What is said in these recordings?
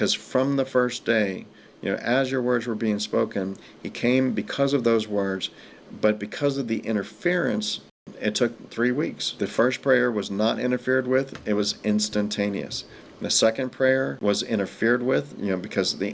because from the first day, as your words were being spoken, he came because of those words, but because of the interference, it took 3 weeks. The first prayer was not interfered with. It was instantaneous. The second prayer was interfered with, because the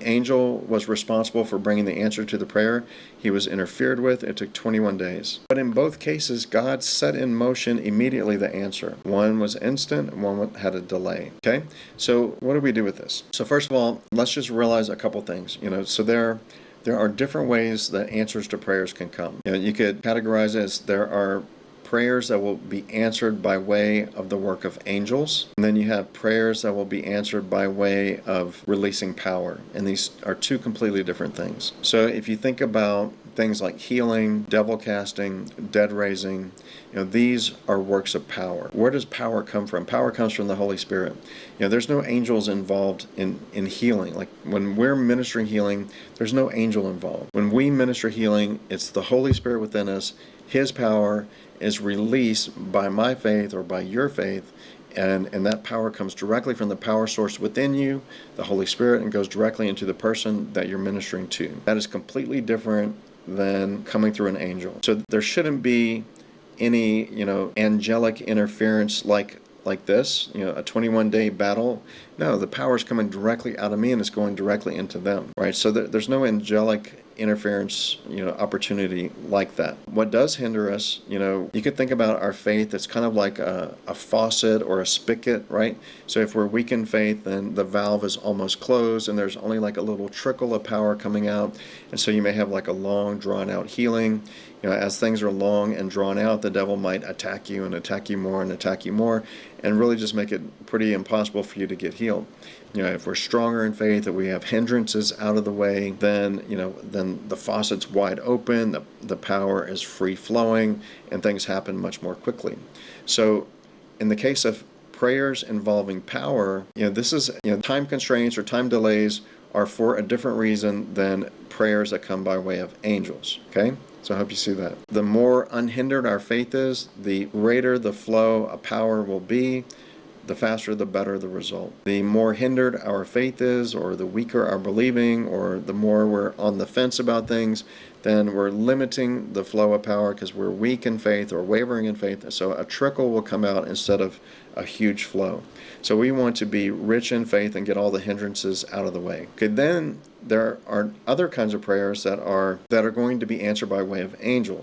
angel was responsible for bringing the answer to the prayer. He was interfered with. It took 21 days. But in both cases, God set in motion immediately the answer. One was instant, one had a delay. Okay? So what do we do with this? So first of all, let's just realize a couple things. So there are different ways that answers to prayers can come. You could categorize it as there are prayers that will be answered by way of the work of angels. And then you have prayers that will be answered by way of releasing power. And these are two completely different things. So if you think about things like healing, devil casting, dead raising, these are works of power. Where does power come from? Power comes from the Holy Spirit. There's no angels involved in healing. Like when we're ministering healing, there's no angel involved. When we minister healing, it's the Holy Spirit within us. His power is released by my faith or by your faith, and that power comes directly from the power source within you, the Holy Spirit, and goes directly into the person that you're ministering to. That is completely different than coming through an angel. So there shouldn't be any, angelic interference like this, a 21-day battle. No, the power is coming directly out of me and it's going directly into them, right? So there's no angelic interference, opportunity like that. What does hinder us, you could think about our faith. It's kind of like a faucet or a spigot, right? So if we're weak in faith, then the valve is almost closed and there's only like a little trickle of power coming out. And so you may have like a long drawn out healing. As things are long and drawn out, the devil might attack you and attack you more and attack you more and really just make it pretty impossible for you to get healed. If we're stronger in faith, that we have hindrances out of the way, then the faucet's wide open, the power is free flowing, and things happen much more quickly. So in the case of prayers involving power, this is, time constraints or time delays are for a different reason than prayers that come by way of angels, okay? So I hope you see that. The more unhindered our faith is, the greater the flow of power will be, the faster, the better the result. The more hindered our faith is, or the weaker our believing, or the more we're on the fence about things, then we're limiting the flow of power because we're weak in faith or wavering in faith. So a trickle will come out instead of a huge flow. So we want to be rich in faith and get all the hindrances out of the way. Okay, then there are other kinds of prayers that are going to be answered by way of angels.